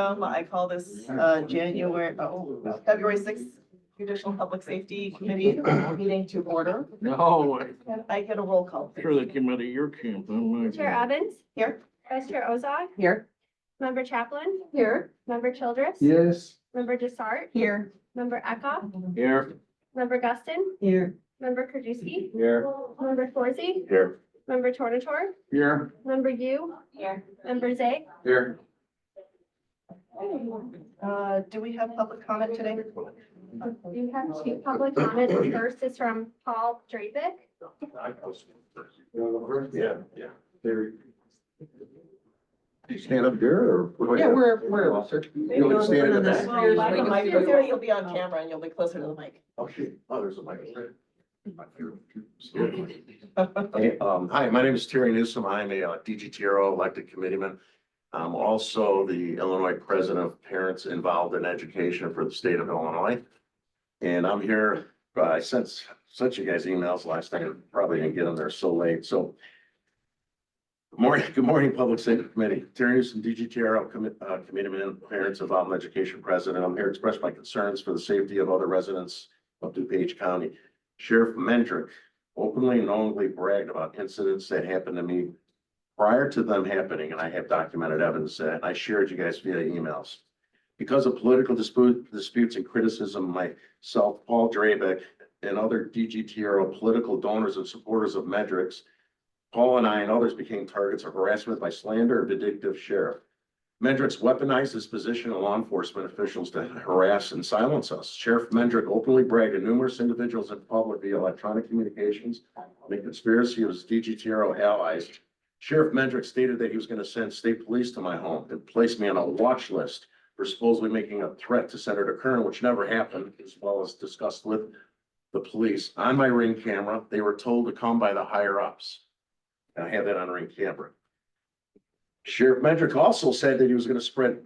I call this February 6th Judicial Public Safety Committee meeting to order. No, Can I get a roll call, please? sure the committee, your camp. Chair Evans, Here. Vice Chair Ozog, Here. Member Chaplin, Here. Member Childress. Yes. Member Desart, Here. Member Eckhoff, Here. Member Guston, Here. Member Krajewski, Here. Member Forsey, Here. Member Tornator, Here. Member Yu, Here. Member Zay. Here. Do we have public comment today? You have two public comments. The first is from Paul Drapick. Yeah, yeah. There. You stand up here or? Yeah, we're. You want to stand in the back? Well, you'll be on camera and you'll be closer to the mic. Oh, shoot. Oh, there's a mic. Hey, hi, my name is Terry Newsom. I'm a DGTRO elected committeeman. I'm also the Illinois president of Parents Involved in Education for the state of Illinois. And I'm here, I sent you guys emails last night, probably didn't get them there so late, so. Good morning, Public Safety Committee. Terry Newsom, DGTRO committeeman, Parents Involved in Education president. I'm here to express my concerns for the safety of other residents of DuPage County. Sheriff Mendrick openly and knowingly bragged about incidents that happened to me prior to them happening, and I have documented evidence that I shared you guys via emails. Because of political disputes and criticism, myself, Paul Drapick, and other DGTRO political donors and supporters of Mendrick's, Paul and I and others became targets of harassment by slander and vindictive sheriff. Mendrick's weaponized his position of law enforcement officials to harass and silence us. Sheriff Mendrick openly bragged to numerous individuals in public via electronic communications on the conspiracy of his DGTRO allies. Sheriff Mendrick stated that he was going to send state police to my home and place me on a watch list for supposedly making a threat to Senator Kern, which never happened, as well as discussed with the police. On my Ring camera, they were told to come by the higher ups. And I have that on Ring camera. Sheriff Mendrick also said that he was going to spread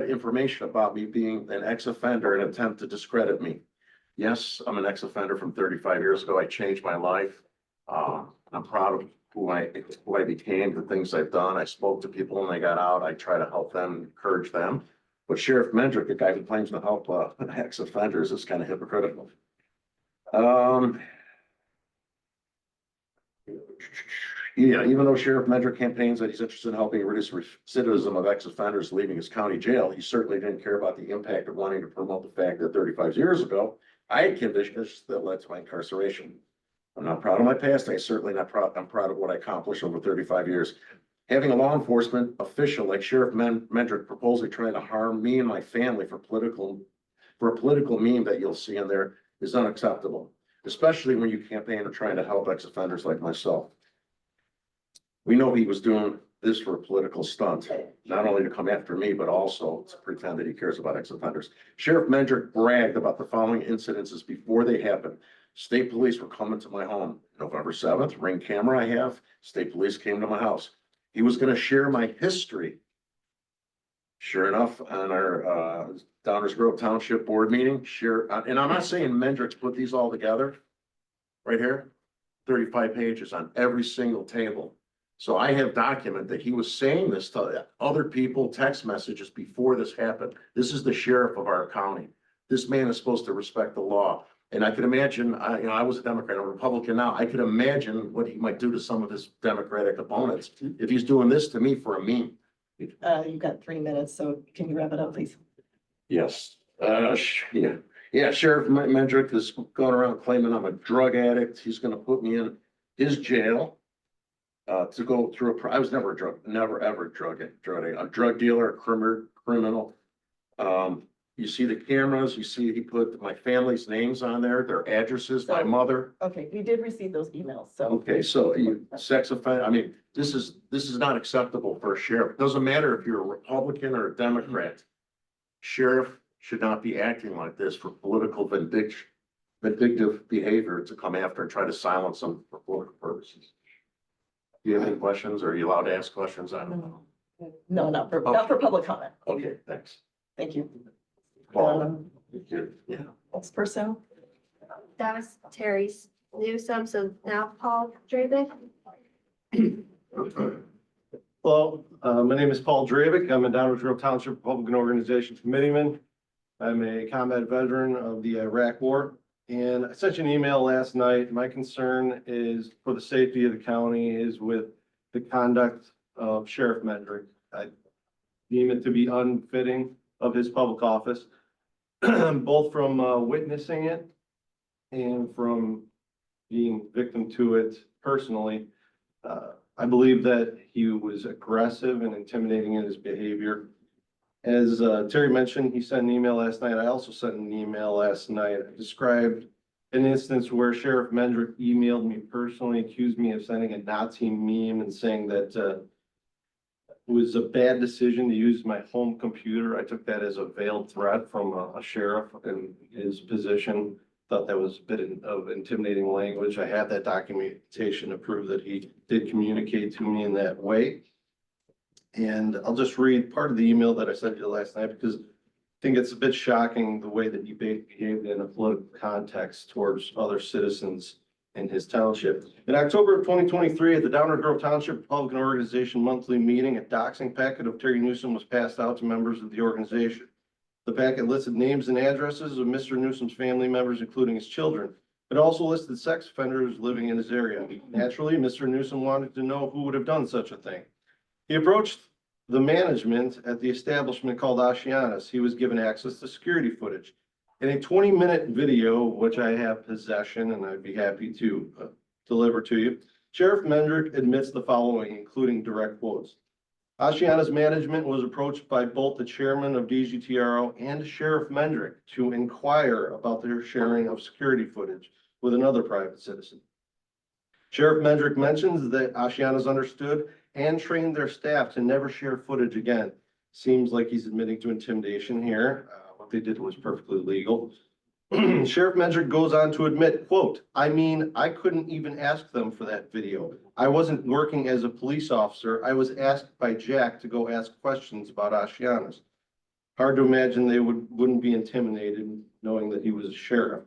information about me being an ex-offender in an attempt to discredit me. Yes, I'm an ex-offender from 35 years ago. I changed my life. I'm proud of who I became, the things I've done. I spoke to people when they got out. I try to help them, encourage them. But Sheriff Mendrick, a guy who claims to help ex-offenders, is kind of hypocritical. Yeah, even though Sheriff Mendrick campaigns that he's interested in helping reduce recidivism of ex-offenders leaving his county jail, he certainly didn't care about the impact of wanting to promote the fact that 35 years ago, I had convictions that led to my incarceration. I'm not proud of my past. I'm proud of what I accomplished over 35 years. Having a law enforcement official like Sheriff Mendrick purposely trying to harm me and my family for a political meme that you'll see in there is unacceptable, especially when you campaign or trying to help ex-offenders like myself. We know he was doing this for a political stunt, not only to come after me, but also to pretend that he cares about ex-offenders. Sheriff Mendrick bragged about the following incidences before they happened. State police were coming to my home. November 7th, Ring camera I have. State police came to my house. He was going to share my history. Sure enough, on our Downers Grove Township Board meeting, and I'm not saying Mendrick's put these all together. Right here, 35 pages on every single table. So I have document that he was saying this to other people, text messages before this happened. This is the sheriff of our county. This man is supposed to respect the law. And I could imagine, I was a Democrat, I'm a Republican now. I could imagine what he might do to some of his Democratic opponents if he's doing this to me for a meme. You've got 3 minutes, so can you wrap it up, please? Yes. Yeah, Sheriff Mendrick is going around claiming I'm a drug addict. He's going to put me in his jail to go through I was never a drug dealer, a criminal. You see the cameras, you see he put my family's names on there, their addresses, my mother. Okay, we did receive those emails, so. Okay, so you sex offender, I mean, this is not acceptable for a sheriff. It doesn't matter if you're a Republican or a Democrat. Sheriff should not be acting like this for political vindictive behavior to come after and try to silence them for political purposes. Do you have any questions? Or are you allowed to ask questions? I don't know. No, not for public comment. Okay, thanks. Thank you. Paul. Yeah. Next person. That was Terry Newsom. So now Paul Drapick. Hello, my name is Paul Dravick. I'm a Downers Grove Township Republican Organization Committeeman. I'm a combat veteran of the Iraq War. And I sent you an email last night. My concern is for the safety of the county is with the conduct of Sheriff Mendrick. I deem it to be unfitting of his public office, both from witnessing it and from being victim to it personally. I believe that he was aggressive and intimidating in his behavior. As Terry mentioned, he sent an email last night. I also sent an email last night. I described an instance where Sheriff Mendrick emailed me personally, accused me of sending a Nazi meme and saying that it was a bad decision to use my home computer. I took that as a veiled threat from a sheriff in his position. Thought that was a bit of intimidating language. I have that documentation to prove that he did communicate to me in that way. And I'll just read part of the email that I sent you last night because I think it's a bit shocking the way that he behaved in a political context towards other citizens in his township. In October of 2023, at the Downers Grove Township Republican Organization monthly meeting, a doxing packet of Terry Newsom was passed out to members of the organization. The packet listed names and addresses of Mr. Newsom's family members, including his children. It also listed sex offenders living in his area. Naturally, Mr. Newsom wanted to know who would have done such a thing. He approached the management at the establishment called Ashianas. He was given access to security footage. In a 20-minute video, which I have possession and I'd be happy to deliver to you, Sheriff Mendrick admits the following, including direct quotes. Ashiana's management was approached by both the chairman of DGTRO and Sheriff Mendrick to inquire about their sharing of security footage with another private citizen. Sheriff Mendrick mentions that Ashiana's understood and trained their staff to never share footage again. Seems like he's admitting to intimidation here. What they did was perfectly legal. Sheriff Mendrick goes on to admit, quote, I mean, I couldn't even ask them for that video. I wasn't working as a police officer. I was asked by Jack to go ask questions about Ashianas. Hard to imagine they wouldn't be intimidated knowing that he was a sheriff.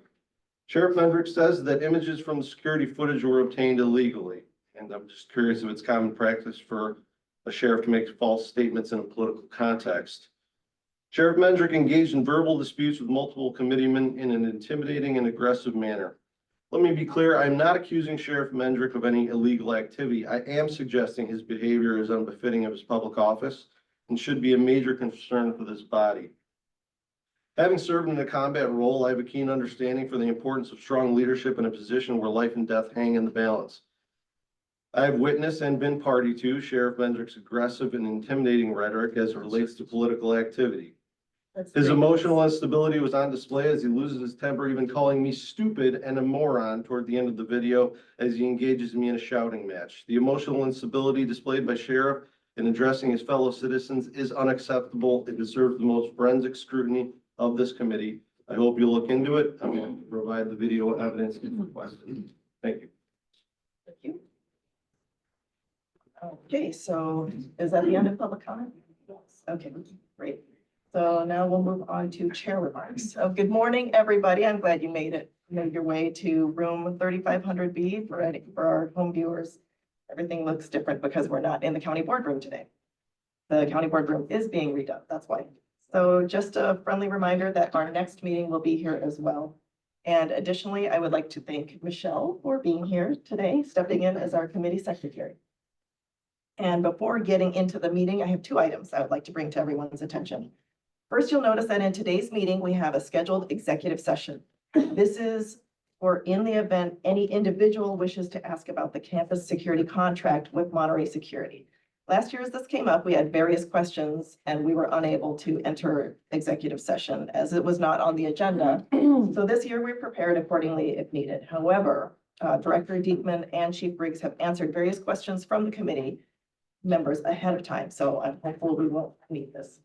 Sheriff Mendrick says that images from the security footage were obtained illegally. And I'm just curious if it's common practice for a sheriff to make false statements in a political context. Sheriff Mendrick engaged in verbal disputes with multiple committeemen in an intimidating and aggressive manner. Let me be clear, I'm not accusing Sheriff Mendrick of any illegal activity. I am suggesting his behavior is unbefitting of his public office and should be a major concern for this body. Having served in a combat role, I have a keen understanding for the importance of strong leadership in a position where life and death hang in the balance. I have witnessed and been party to Sheriff Mendrick's aggressive and intimidating rhetoric as it relates to political activity. His emotional instability was on display as he loses his temper, even calling me stupid and a moron toward the end of the video as he engages me in a shouting match. The emotional instability displayed by Sheriff in addressing his fellow citizens is unacceptable. It deserves the most forensic scrutiny of this committee. I hope you'll look into it. I'm going to provide the video evidence if requested. Thank you. Thank you. Okay, so is that the end of public comment? Yes. Okay, great. So now we'll move on to chair remarks. So good morning, everybody. I'm glad you made your way to room 3500B for our home viewers. Everything looks different because we're not in the county boardroom today. The county boardroom is being redone, that's why. So just a friendly reminder that our next meeting will be here as well. And additionally, I would like to thank Michelle for being here today, stepping in as our committee secretary. And before getting into the meeting, I have two items I would like to bring to everyone's attention. First, you'll notice that in today's meeting, we have a scheduled executive session. This is for in the event any individual wishes to ask about the campus security contract with Monterey Security. Last year, as this came up, we had various questions and we were unable to enter executive session as it was not on the agenda. So this year, we're prepared accordingly if needed. However, Director Diekman and Chief Briggs have answered various questions from the committee members ahead of time. So I'm hopeful we won't need this.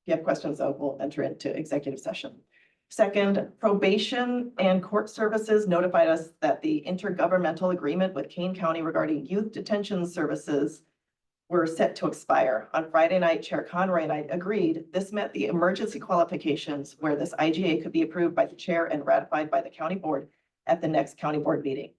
If you have questions, though, we'll enter into executive session. Second, probation and court services notified us that the intergovernmental agreement with Kane County regarding youth detention services were set to expire. On Friday night, Chair Conroy and I agreed this met the emergency qualifications where this IGA could be approved by the chair and ratified by the county board at the next county board meeting.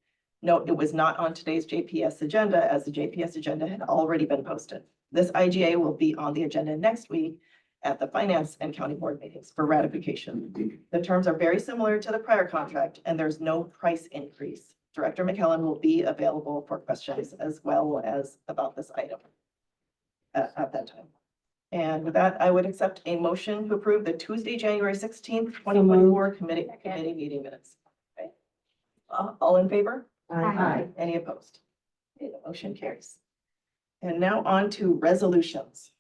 Note, it was not on today's JPS agenda as the JPS agenda had already been posted. This IGA will be on the agenda next week at the Finance and County Board meetings for ratification. The terms are very similar to the prior contract and there's no price increase. Director McKellen will be available for questions as well as about this item at that time. And with that, I would accept a motion to approve the Tuesday, January 16th, 2024 committee meeting minutes. Okay. All in favor? Aye. Any opposed? Okay, the motion carries. And now on to resolutions.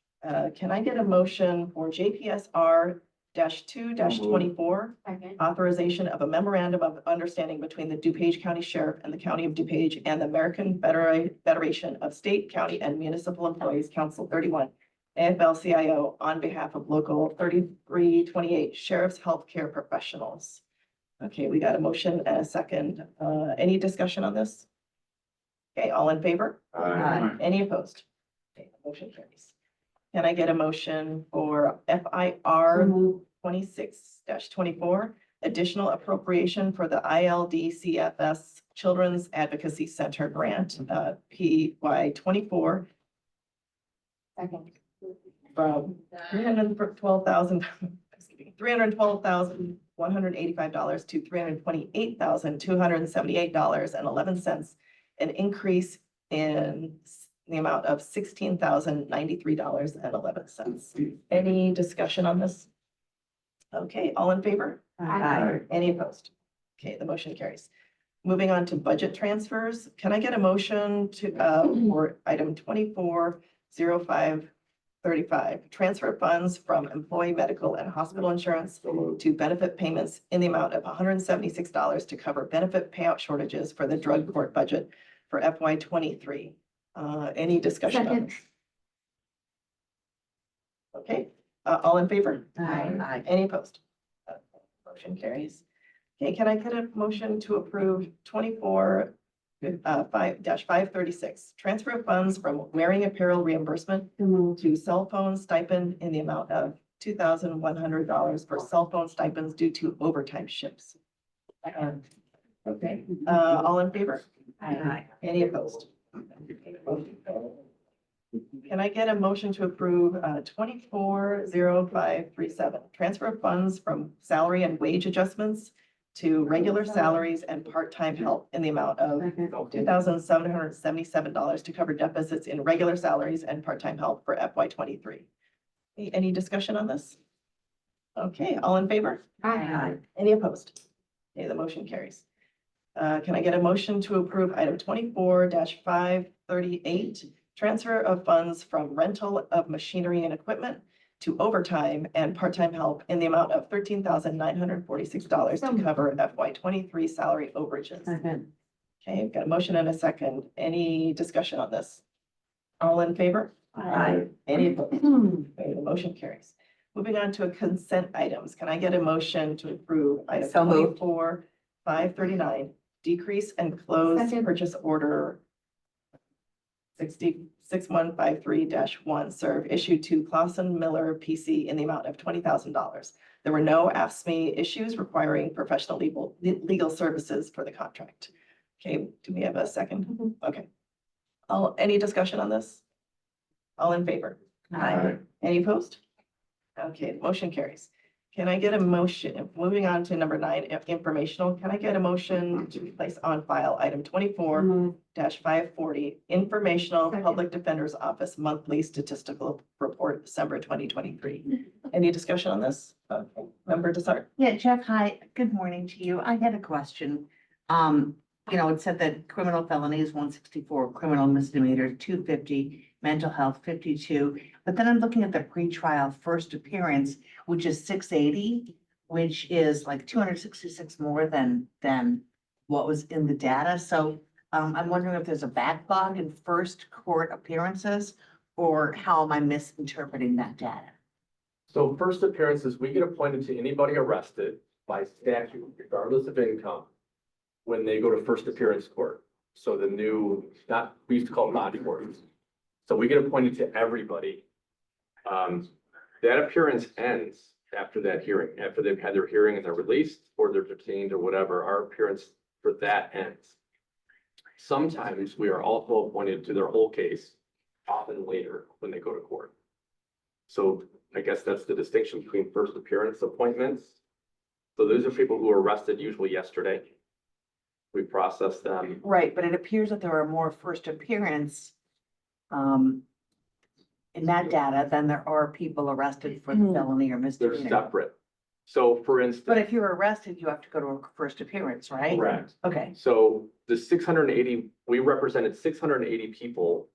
Can I get a motion for JPSR -2-24, Second. authorization of a memorandum of understanding between the DuPage County Sheriff and the County of DuPage and the American Federation of State, County, and Municipal Employees, Council 31, AFL-CIO, on behalf of Local 3328 Sheriff's Healthcare Professionals. Okay, we got a motion and a second. Any discussion on this? Okay, all in favor? Any opposed? Okay, the motion carries. Can I get a motion for FIR 26-24, additional appropriation for the ILDCFS Children's Advocacy Center grant, PY 24 Second. from $312,185 to $328,278.11, an increase in the amount of $16,093.11. Any discussion on this? Okay, all in favor? Aye. Any opposed? Okay, the motion carries. Moving on to budget transfers, can I get a motion to, for item 240535, transfer funds from employee medical and hospital insurance to benefit payments in the amount of $176 to cover benefit payout shortages for the drug court budget for FY 23. Any discussion on Second. this? Okay, all in favor? Aye. Any opposed? Motion carries. Okay, can I get a motion to approve 536, transfer of funds from wearing apparel reimbursement to cell phone stipend in the amount of $2,100 for cell phone stipends due to overtime shifts? Okay, all in favor? Aye. Any opposed? Can I get a motion to approve 240537, transfer of funds from salary and wage adjustments to regular salaries and part-time help in the amount of $2,777 to cover deficits in regular salaries and part-time help for FY 23? Any discussion on this? Okay, all in favor? Aye. Any opposed? Okay, the motion carries. Can I get a motion to approve item 24-538, transfer of funds from rental of machinery and equipment to overtime and part-time help in the amount of $13,946 to cover FY 23 salary overages? Okay, I've got a motion and a second. Any discussion on this? All in favor? Aye. Any opposed? Okay, the motion carries. Moving on to consent items. Can I get a motion to approve item So moved. 24-539, decrease and close Second. purchase order 6153-1, serve issued to Clausen Miller PC in the amount of $20,000. There were no AFSCME issues requiring professional legal services for the contract. Okay, do we have a second? Okay. Any discussion on this? All in favor? Aye. Any opposed? Okay, motion carries. Can I get a motion, moving on to number 9, informational, can I get a motion to place on file item 24-540, informational Second. public defender's office monthly statistical report, December 2023? Any discussion on this? Member Desart? Yeah, Jeff, hi, good morning to you. I had a question. It said that criminal felonies, 164, criminal misdemeanor, 250, mental health, 52. But then I'm looking at the pretrial first appearance, which is 680, which is like 266 more than what was in the data. So I'm wondering if there's a backlog in first court appearances, or how am I misinterpreting that data? So first appearances, we get appointed to anybody arrested by statute, regardless of income, when they go to first appearance court. So the new, we used to call them body warrants. So we get appointed to everybody. That appearance ends after that hearing, after they've had their hearing and they're released or they're detained or whatever, our appearance for that ends. Sometimes we are also appointed to their whole case, often later when they go to court. So I guess that's the distinction between first appearance appointments. So those are people who were arrested usually yesterday. We process them. Right, but it appears that there are more first appearance um, in that data than there are people arrested for the felony or They're misdemeanor. separate. So for But instance, if you're arrested, you have to go to a first appearance, right? correct. Okay, So the 680, we represented 680 people,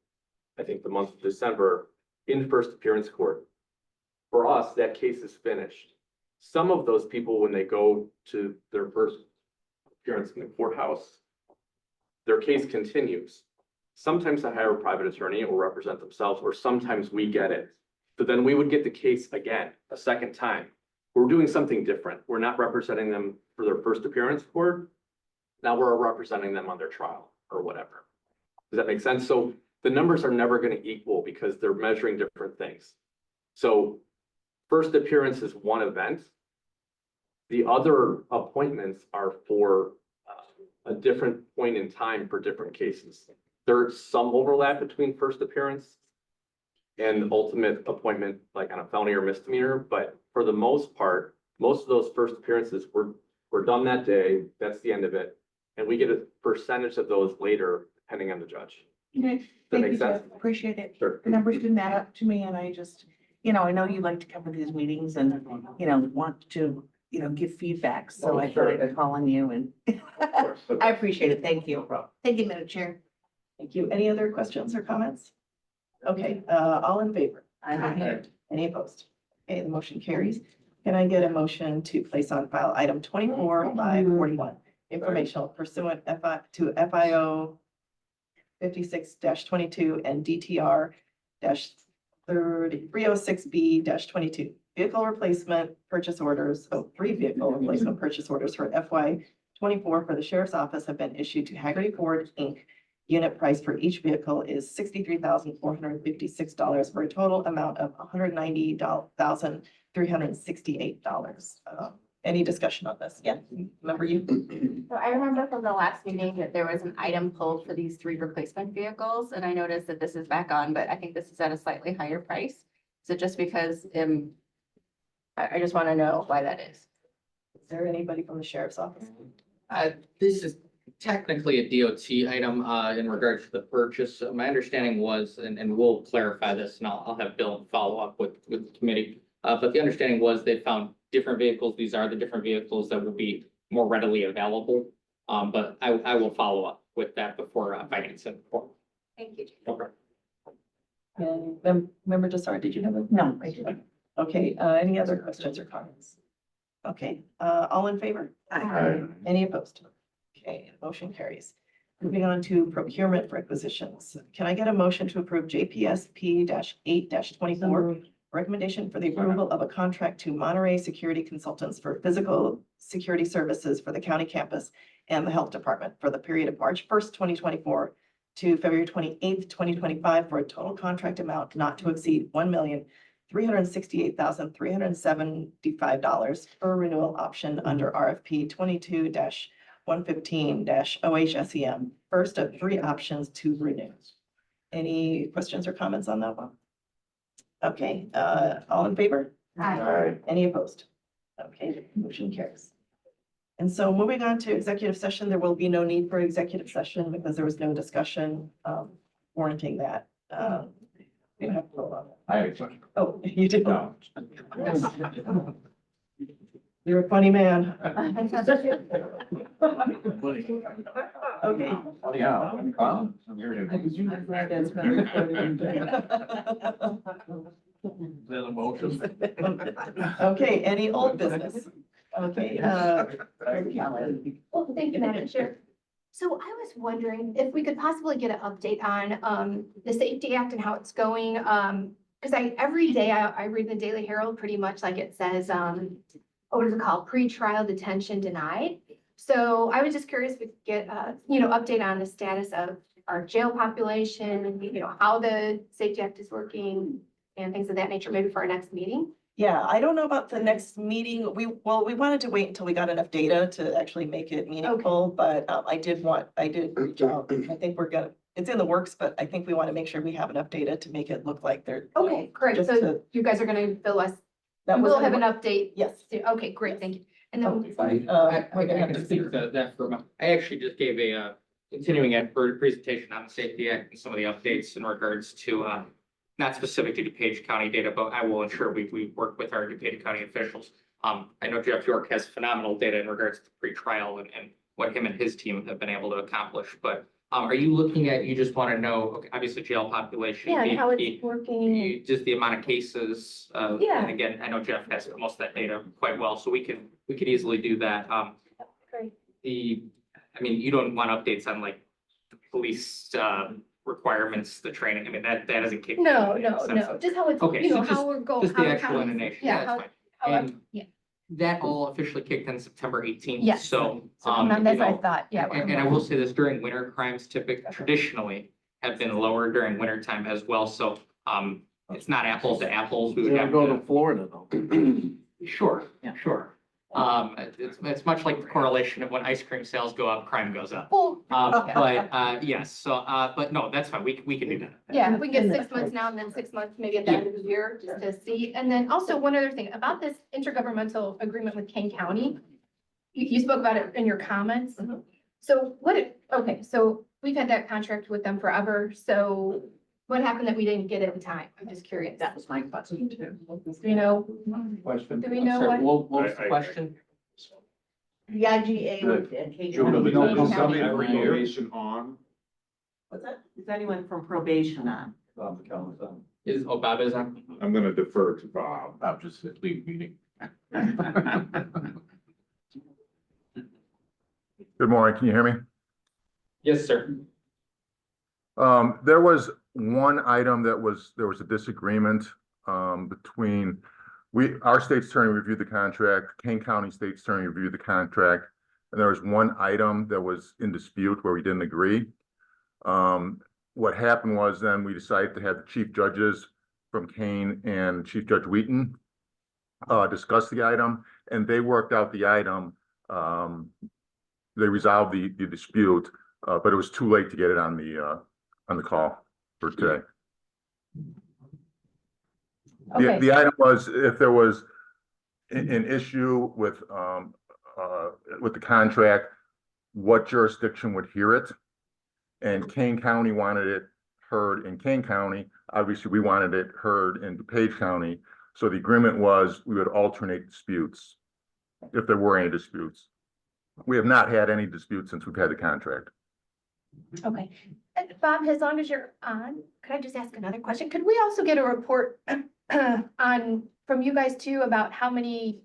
I think the month of December, in first appearance court. For us, that case is finished. Some of those people, when they go to their first appearance in the courthouse, their case continues. Sometimes they hire a private attorney or represent themselves, or sometimes we get it. So then we would get the case again, a second time. We're doing something different. We're not representing them for their first appearance court. Now we're representing them on their trial or whatever. Does that make sense? So the numbers are never going to equal because they're measuring different things. So first appearance is one event. The other appointments are for a different point in time for different cases. There's some overlap between first appearance and ultimate appointment, like on a felony or misdemeanor, but for the most part, most of those first appearances were done that day. That's the end of it. And we get a percentage of those later, depending on the judge. okay, That thank makes you, sense? Jeff, appreciate it. Sure. The numbers didn't add up to me and I just, I know you like to come to these meetings and, want to, give feedback, so Oh, I thought sure. I'd call on you and I appreciate it, thank you. Thank you, Madam Chair. Thank you. Any other questions or comments? Okay, all in favor? Aye. Any opposed? Okay, the motion carries. Can I get a motion to place on file item 24/541, informational pursuant to FIO 56-22 and DTR 306B 22. Vehicle replacement purchase orders, 3 vehicle replacement purchase orders for FY 24 for the sheriff's office have been issued to Haggerty Ford, Inc. Unit price for each vehicle is $63,456 for a total amount of $190,368. Any discussion on this? Yeah, remember you? So I remember from the last meeting that there was an item pulled for these 3 replacement vehicles, and I noticed that this is back on, but I think this is at a slightly higher price. Is it just because, I just want to know why that is. Is there anybody from the sheriff's office? This is technically a DOT item, in regards to the purchase. My understanding was, and we'll clarify this, and I'll have Bill follow up with the committee. But the understanding was they found different vehicles. These are the different vehicles that will be more readily available. But I will follow up with that before, financing. Thank you. Okay. And member Desar, did you have a? No, I didn't. Okay, any other questions or comments? Okay, all in favor? Aye. Any opposed? Okay, motion carries. Moving on to procurement requisitions. Can I get a motion to approve JPSP 8-24? Recommendation for the approval of a contract to Monterey Security Consultants for physical security services for the county campus and the health department for the period of March 1st, 2024 to February 28th, 2025 for a total contract amount not to exceed $1,368,375 for a renewal option under RFP 22-115-OHSEM. First of 3 options to renew. Any questions or comments on that one? Okay, all in favor? Aye. Any opposed? Okay, motion carries. And so moving on to executive session, there will be no need for executive session because there was no discussion warranting that. We don't have to vote on it. I have a question. Oh, you did. No. You're a funny man. Okay. Yeah. I'm here to. Is that a motion? Okay, any old business? Okay, Well, thank you, Madam Chair. So I was wondering if we could possibly get an update on the Safety Act and how it's going. Because every day I read the Daily Herald pretty much like it says, what is it called? Pre-trial detention denied. So I was just curious if we could get update on the status of our jail population, how the Safety Act is working and things of that nature, maybe for our next meeting. Yeah, I don't know about the next meeting. We wanted to wait until we got enough data to actually make it meaningful, but I did reach out. I think it's in the works, but I think we want to make sure we have enough data to make it look like they're. Okay, great. Just So to- you guys are gonna bill us. That was We'll have an update. Yes. Okay, great, thank you. And then, We're gonna have I to can speak to that for a moment. I actually just gave a continuing ed presentation on the Safety Act and some of the updates in regards to not specific to DuPage County data, but I will ensure we work with our DuPage County officials. I know Jeff York has phenomenal data in regards to pre-trial and what him and his team have been able to accomplish, but are you looking at, you just want to know, okay, obviously jail population? yeah, and how the- it's working. just the amount of cases, Yeah. and again, I know Jeff has most of that data quite well, so we could easily do that. Great. I mean, you don't want updates on like the police, requirements, the training, I mean, that isn't kicked. No, in no, the sense no, of- just how it's, Okay, you know, so how we're going. Just the how actual counties- intonation, Yeah, that's how, fine. how, And yeah, that all officially kicked in September 18th. Yes. So, and you that's what I know, thought, yeah. and I will say this, during winter, crimes traditionally have been lower during winter time as well, so, it's not apples to apples. We would have to. Florida though. Sure, yeah, sure. It's much like the correlation of when ice cream sales go up, crime goes up. Well, But, yes, so, but no, that's fine, we can do that. yeah, if we can get 6 months now and then 6 months maybe at the end of the year, just to see. And then also one other thing about this intergovernmental agreement with Kane County. You spoke about it in your comments. Mhm. So okay, so we've had that contract with them forever. So what happened that we didn't get it in time? I'm just curious. That was my question too. Do you know? Question. Do we know Sorry, what? what was the question? The IGA with Kane Sure, County. but Kane there's County. every year. What's that? Is anyone from probation on? Bob is on? I'm gonna defer to Bob. Bob just said leave meeting. Good morning, can you hear me? Yes, sir. There was one item there was a disagreement, between, our state's attorney reviewed the contract, Kane County State's attorney reviewed the contract, and there was one item that was in dispute where we didn't agree. What happened was then we decided to have the chief judges from Kane and Chief Judge Wheaton discuss the item, and they worked out the item. They resolved the dispute, but it was too late to get it on the call for today. Okay. The item was if there was an issue with the contract, what jurisdiction would hear it? And Kane County wanted it heard in Kane County. Obviously, we wanted it heard in DuPage County. So the agreement was we would alternate disputes if there were any disputes. We have not had any disputes since we've had the contract. Okay. And Bob, as long as you're on, could I just ask another question? Could we also get a report from you guys too about how many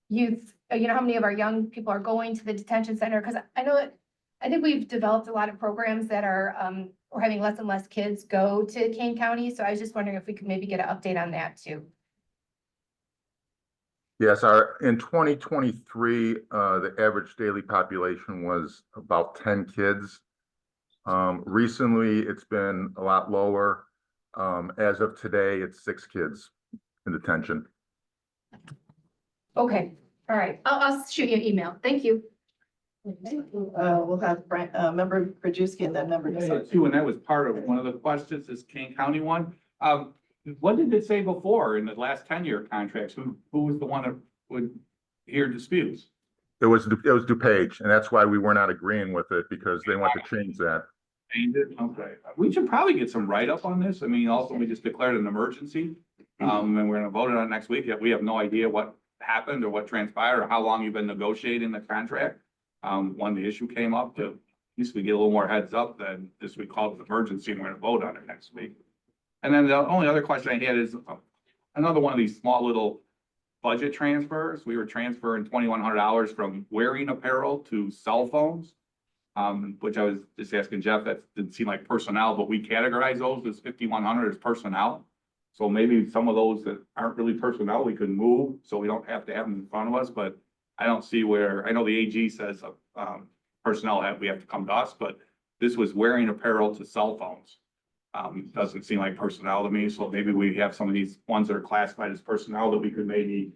youth, how many of our young people are going to the detention center? Because I think we've developed a lot of programs that are, we're having less and less kids go to Kane County. So I was just wondering if we could maybe get an update on that too. Yes, in 2023, the average daily population was about 10 kids. Recently, it's been a lot lower. As of today, it's 6 kids in detention. Okay, all right. I'll shoot you an email. Thank you. We'll have member Krajewski and then member Nisar. Too, and that was part of one of the questions, this Kane County one. What did it say before in the last 10-year contracts? Who was the one that would hear disputes? It was DuPage, and that's why we were not agreeing with it because they want to change that. Changed it? Okay. We should probably get some write-up on this. I mean, also, we just declared an emergency. And we're gonna vote on it next week. Yet we have no idea what happened or what transpired or how long you've been negotiating the contract. When the issue came up, at least we get a little more heads up than this. We called it emergency and we're gonna vote on it next week. And then the only other question I had is another one of these small little budget transfers. We were transferring $2,100 from wearing apparel to cell phones. Which I was just asking Jeff, that didn't seem like personnel, but we categorize those as 5,100 as personnel. So maybe some of those that aren't really personnel, we could move, so we don't have to have them in front of us, but I don't see where, I know the AG says, personnel we have to come to us, but this was wearing apparel to cell phones. Doesn't seem like personnel to me, so maybe we have some of these ones that are classified as personnel that we could maybe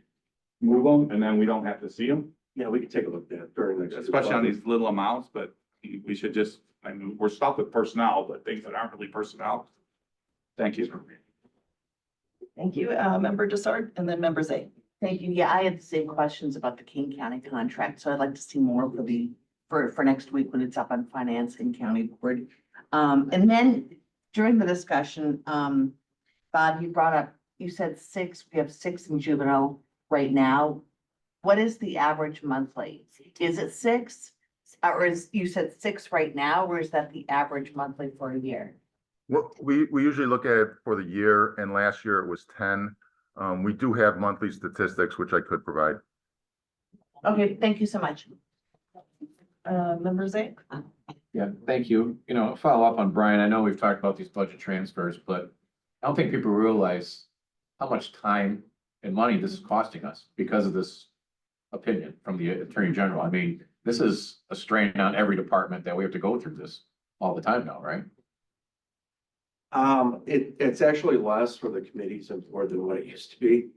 move them, and then we don't have to see them, Yeah, we can take a look at that during the. especially on these little amounts, but we should just, I mean, we're stuck with personnel, but things that aren't really personnel. Thank you. Thank you. Member Dessert and then member Zay. Thank you. Yeah, I had the same questions about the King County contract, so I'd like to see more for next week when it's up on Finance and County Board. And then during the discussion, Bob, you said we have 6 in juvenile right now. What is the average monthly? Is it 6? Or you said 6 right now, or is that the average monthly for a year? Well, we usually look at it for the year, and last year it was 10. We do have monthly statistics, which I could provide. Okay, thank you so much. Member Zay? Yeah, thank you. You know, follow up on Brian, I know we've talked about these budget transfers, but I don't think people realize how much time and money this is costing us because of this opinion from the Attorney General. I mean, this is a strain on every department that we have to go through this all the time now, right? It's actually less for the committees and more than what it used to be.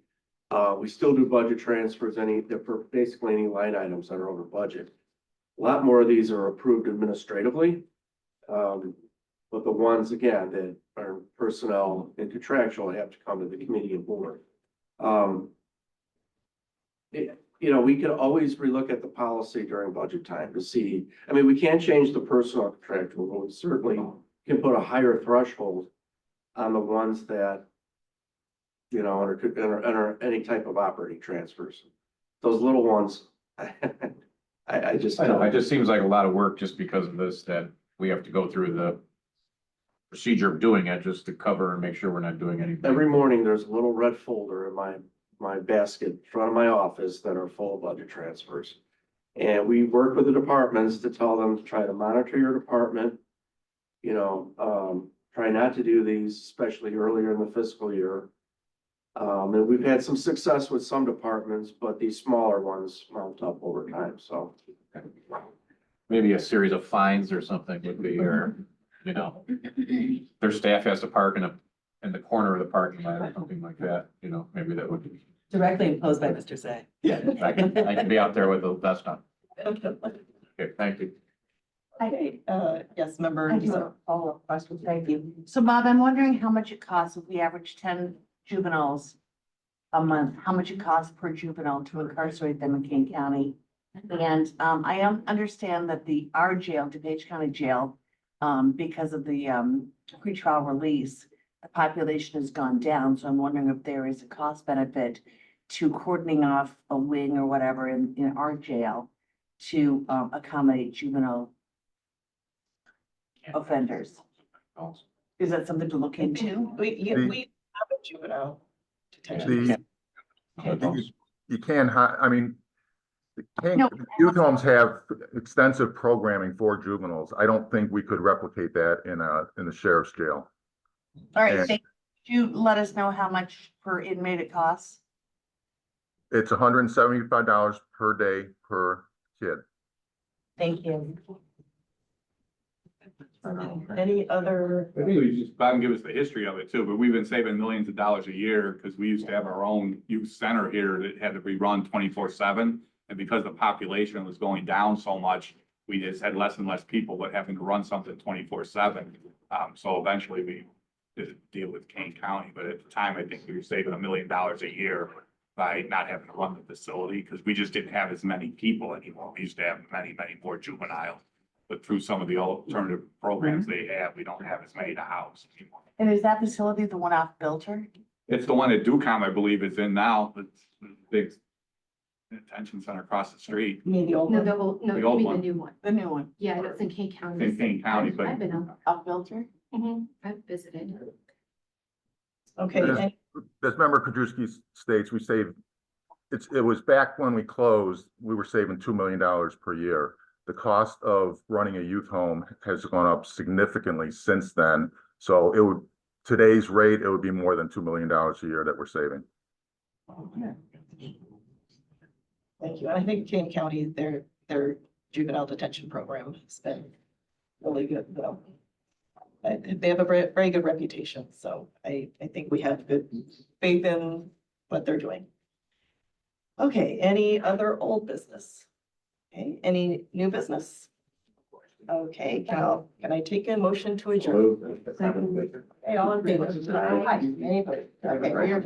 We still do budget transfers, for basically any line items that are over budget. A lot more of these are approved administratively. But the ones, again, that are personnel and contractual have to come to the committee and board. We could always relook at the policy during budget time to see, I mean, we can't change the personnel contractual, but we certainly can put a higher threshold on the ones that, under any type of operating transfers. Those little ones, I just. I know, it just seems like a lot of work just because of this, that we have to go through the procedure of doing it just to cover and make sure we're not doing anything. Every morning, there's a little red folder in my basket in front of my office that are full of budget transfers. And we work with the departments to tell them to try to monitor your department. Try not to do these, especially earlier in the fiscal year. And we've had some success with some departments, but these smaller ones mount up over time, so. Maybe a series of fines or something would be, or, their staff has to park in the corner of the parking lot or something like that, maybe that would be. Directly imposed by Mr. Zay. Yeah, I can be out there with the vest on. Okay, thank you. Okay, yes, member. I do have a follow-up question. Thank you. So Bob, I'm wondering how much it costs if we average 10 juveniles a month, how much it costs per juvenile to incarcerate them in King County? And I understand that our jail, DuPage County Jail, because of the pretrial release, the population has gone down. So I'm wondering if there is a cost benefit to cordoning off a wing or whatever in our jail to accommodate juvenile offenders. Is that something to look into? We have a juvenile detention. You can, I mean, No. youth homes have extensive programming for juveniles. I don't think we could replicate that in the sheriff's jail. All right, And- could you let us know how much per inmate it costs? It's $175 per day per kid. Thank you. Any other? I think we just, Bob can give us the history of it too, but we've been saving millions of dollars a year because we used to have our own youth center here that had to be run 24/7. And because the population was going down so much, we just had less and less people, but having to run something 24/7. So eventually we did a deal with Kane County, but at the time, I think we were saving $1 million a year by not having to run the facility because we just didn't have as many people anymore. We used to have many, many more juveniles. But through some of the alternative programs they have, we don't have as many to house anymore. And is that facility the one off Bilter? It's the one that DuCom, I believe, is in now. It's the big detention center across the street You mean the old No, one? the whole, no, The you old mean the one. new one. The new one, Yeah, it's in King County. in Kane County, but I've been up. off Bilter? I've visited. Okay, As and- Member Krajewski states, it was back when we closed, we were saving $2 million per year. The cost of running a youth home has gone up significantly since then. So today's rate, it would be more than $2 million a year that we're saving. thank you. And I think Kane County, their juvenile detention program has been really good, though. They have a very, very good reputation, so I think we have good faith in what they're doing. Okay, any other old business? Okay, any new business? Okay, can I take a motion to adjourn? Hey, all in favor? Aye. Any opposed? Okay, we are.